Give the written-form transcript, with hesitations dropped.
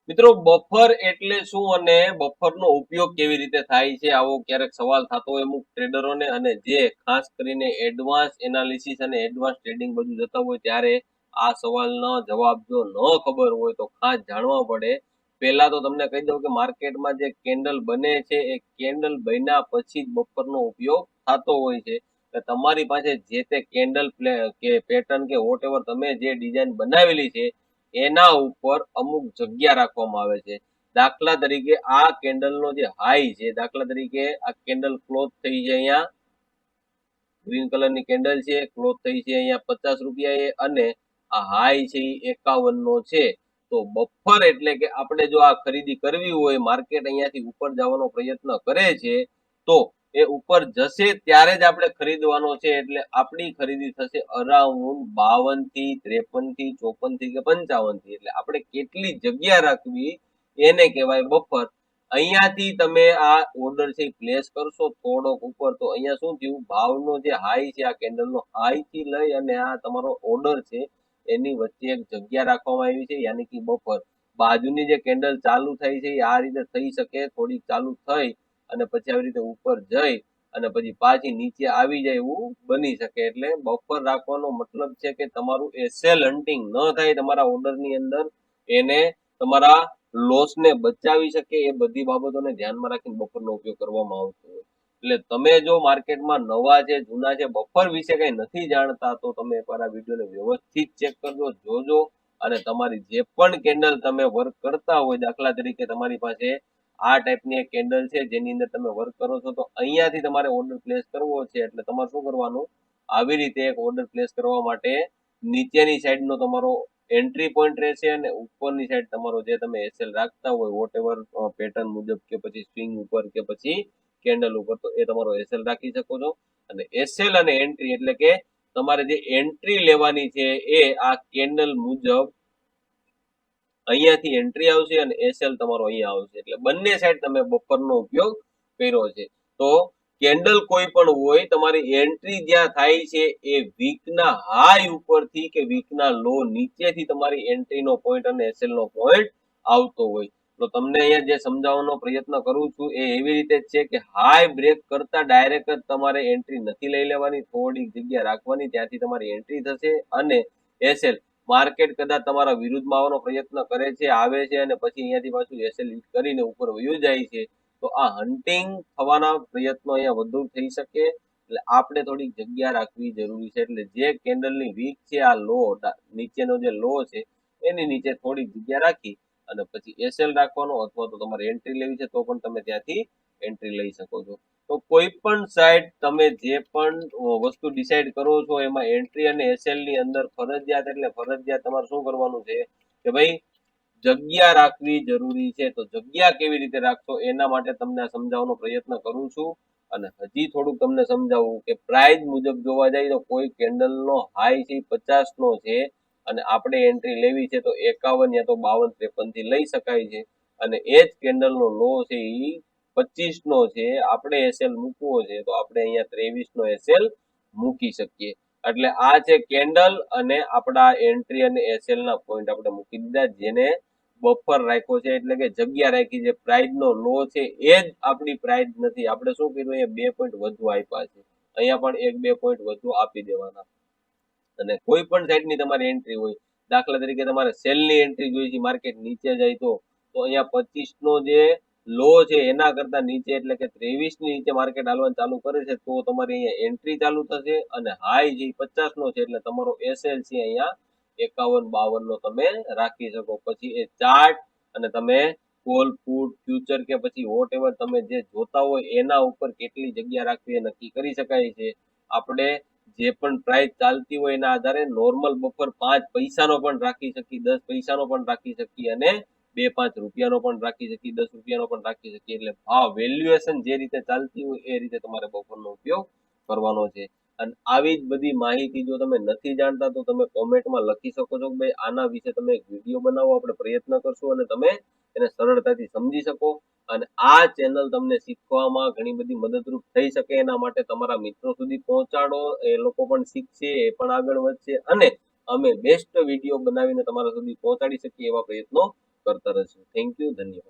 મિત્રો બફર એટલે શું અને બફરનો ઉપયોગ કેવી રીતે થાય છે આવો ક્યારેક સવાલ થતો હોય અમુક ટ્રેડરોને અને જે ખાસ કરીને એડવાન્સ એનાલિસિસ અને એડવાન્સ ટ્રેડિંગ બધું જતા હોય ત્યારે આ સવાલનો જવાબ જો ન ખબર હોય તો ખાસ જાણવા પડે. પહેલા તો તમને કહી દઉં કે માર્કેટમાં જે કેન્ડલ બને છે એ કેન્ડલ બન્યા પછી જ બફરનો ઉપયોગ થતો હોય છે. તમારી પાસે જે તે કેન્ડલ કે પેટર્ન કે વોટ એવર તમે જે ડિઝાઇન બનાવેલી છે એના ઉપર અમુક જગ્યા રાખવામાં આવે છે. દાખલા તરીકે આ કેન્ડલનો જે હાઈ છે, દાખલા તરીકે આ કેન્ડલ ક્લોઝ થઈ છે અહીંયા ગ્રીન કલરની કેન્ડલ છે, ક્લોઝ થઈ છે અહીંયા 50 રૂપિયાએ અને આ હાઈ છે એ 51 નો છે. તો બફર એટલે કે આપણે જો આ ખરીદી કરવી હોય, માર્કેટ અહીંયાથી ઉપર જવાનો પ્રયત્ન કરે છે તો એ ઉપર જશે ત્યારે જ આપણે ખરીદવાનો છે. એટલે આપણી ખરીદી થશે અરાઉન્ડ 52 થી 53 થી 54 થી કે 55 થી. એટલે આપણે કેટલી જગ્યા રાખવી એને કહેવાય બફર. અહીંયાથી તમે આ ઓર્ડર છે પ્લેસ કરશો થોડોક ઉપર તો અહીંયા શું થયું, ભાવનો જે હાઈ છે આ કેન્ડલનો હાઈ થી લઈ અને આ તમારો ઓર્ડર છે એની વચ્ચે એક જગ્યા રાખવામાં આવી છે, યાની કે બફર. બાજુની જે કેન્ડલ ચાલુ થઈ છે આ રીતે થઈ શકે, થોડી ચાલુ થઈ અને પછી આવી રીતે ઉપર જઈ અને પછી પાછી નીચે આવી જાય એવું બની શકે. એટલે બફર રાખવાનો મતલબ છે કે તમારું એ સેલ હન્ટિંગ ન થાય તમારા ઓર્ડરની અંદર, એને તમારા લોસને બચાવી શકે, એ બધી બાબતોને ધ્યાનમાં રાખીને બફરનો ઉપયોગ કરવામાં આવતો હોય. એટલે તમે જો માર્કેટમાં નવા છે, જૂના છે, બફર વિશે કઈ નથી જાણતા તો તમે એકવાર આ વિડીયોને વ્યવસ્થિત ચેક કરજો, જોજો. અને તમારી જે પણ કેન્ડલ તમે વર્ક કરતા હોય, દાખલા તરીકે તમારી પાસે આ ટાઈપની એક કેન્ડલ છે જેની અંદર તમે વર્ક કરો છો તો અહીંયાથી તમારે ઓર્ડર પ્લેસ કરવો છે. એટલે તમારે શું કરવાનું, આવી રીતે એક ઓર્ડર પ્લેસ કરવા માટે નીચેની સાઈડનો તમારો એન્ટ્રી પોઈન્ટ રહેશે અને ઉપરની સાઈડ તમારો જે તમે એસએલ રાખતા હોય વોટ એવર પેટર્ન મુજબ કે પછી સ્વિંગ ઉપર કે પછી કેન્ડલ ઉપર, તો એ તમારો એસએલ રાખી શકો છો. અને એસએલ અને એન્ટ્રી એટલે કે તમારે જે એન્ટ્રી લેવાની છે એ આ કેન્ડલ મુજબ અહીંયાથી એન્ટ્રી આવશે અને એસએલ તમારો અહીંયા આવશે. એટલે બંને સાઈડ તમે બફરનો ઉપયોગ કર્યો છે. તો કેન્ડલ કોઈ પણ હોય, તમારી એન્ટ્રી જ્યાં થાય છે એ વીકના હાઈ ઉપરથી કે વીકના લો નીચેથી તમારી એન્ટ્રીનો પોઈન્ટ અને એસએલ નો પોઈન્ટ આવતો હોય. તો તમને અહીંયા જે સમજાવવાનો પ્રયત્ન કરું છું એ એવી રીતે છે કે હાઈ બ્રેક કરતા ડાયરેક્ટ જ તમારે એન્ટ્રી નથી લઈ લેવાની, થોડીક જગ્યા રાખવાની, ત્યાંથી તમારી એન્ટ્રી થશે. અને એસએલ માર્કેટ કદાચ તમારા વિરુદ્ધમાં આવવાનો પ્રયત્ન કરે છે, આવે છે અને પછી અહીંયાથી પાછું એસએલ હિટ કરીને ઉપર વયું જાય છે, તો આ હન્ટિંગ થવાના પ્રયત્નો અહીંયા વધુ થઈ શકે. એટલે આપણે થોડીક જગ્યા રાખવી જરૂરી છે. એટલે જે કેન્ડલની વીક છે, આ લો નીચેનો જે લો છે એની નીચે થોડીક જગ્યા રાખી અને પછી એસએલ રાખવાનો, અથવા તો તમારે એન્ટ્રી લેવી છે તો પણ તમે ત્યાંથી એન્ટ્રી લઈ શકો છો. તો કોઈ પણ સાઈડ તમે જે પણ વસ્તુ ડિસાઈડ કરો છો એમાં એન્ટ્રી અને એસએલ ની અંદર ફરજિયાત એટલે ફરજિયાત તમારે શું કરવાનું છે કે ભાઈ જગ્યા રાખવી જરૂરી છે. તો જગ્યા કેવી રીતે રાખશો એના માટે તમને સમજાવવાનો પ્રયત્ન કરું છું. અને હજી થોડુંક તમને સમજાવું કે પ્રાઇસ મુજબ જોવા જાય તો કોઈ કેન્ડલનો હાઈ છે 50 નો છે અને આપણે એન્ટ્રી લેવી છે તો 51 યા તો 52 53 થી લઈ શકાય છે. અને એ જ કેન્ડલનો લો છે એ 25 નો છે, આપણે એસએલ મૂકવો છે તો આપણે અહીંયા 23 નો એસએલ મૂકી શકીએ. એટલે આ છે કેન્ડલ અને આપણા એન્ટ્રી અને એસએલ ના પોઈન્ટ આપણે મૂકી દીધા, જેને બફર રાખ્યો છે એટલે કે જગ્યા રાખી છે. પ્રાઇસ નો લો છે એ જ આપણી પ્રાઇસ નથી, આપણે શું કર્યું અહીંયા 2 પોઈન્ટ વધુ આપ્યા છે, અહીંયા પણ 1-2 પોઈન્ટ વધુ આપી દેવાના. અને કોઈ પણ સાઈડની તમારી એન્ટ્રી હોય, દાખલા તરીકે તમારે સેલની એન્ટ્રી જોઈ છે, માર્કેટ નીચે જાય તો અહીંયા 25 નો જે લો છે એના કરતા નીચે એટલે કે 23 ની નીચે માર્કેટ હાલવાનું ચાલુ કરે છે તો તમારી અહીંયા એન્ટ્રી ચાલુ થશે. અને હાઈ જે 50 નો છે એટલે તમારો એસએલ છે અહીંયા 51-52 નો તમે રાખી શકો. પછી એ ચાર્ટ અને તમે કોલ પુટ ફ્યુચર કે પછી વોટ એવર તમે જે જોતા હોય એના ઉપર કેટલી જગ્યા રાખવી એ નક્કી કરી શકાય છે. આપણે જે પણ પ્રાઇસ ચાલતી હોય એના આધારે નોર્મલ બફર 5 પૈસાનો પણ રાખી શકીએ, 10 પૈસાનો પણ રાખી શકીએ અને 2-5 રૂપિયાનો પણ રાખી શકીએ, 10 રૂપિયાનો પણ રાખી શકીએ. એટલે ભાવ વેલ્યુએશન જે રીતે ચાલતી હોય એ રીતે તમારે બફરનો ઉપયોગ કરવાનો છે. અને આવી જ બધી માહિતી જો તમે નથી જાણતા તો તમે કોમેન્ટમાં લખી શકો છો કે ભાઈ આના વિશે તમે એક વિડીયો બનાવો, આપણે પ્રયત્ન કરશું અને તમે એને સરળતાથી સમજી શકો. અને આ ચેનલ તમને શીખવામાં ઘણી બધી મદદરૂપ થઈ શકે એના માટે તમારા મિત્રો સુધી પહોંચાડો, એ લોકો પણ શીખશે, એ પણ આગળ વધશે અને અમે બેસ્ટ વિડીયો બનાવીને તમારા સુધી પહોંચાડી શકીએ એવા પ્રયત્નો કરતા રહેશું. થેન્ક યુ, ધન્યવાદ.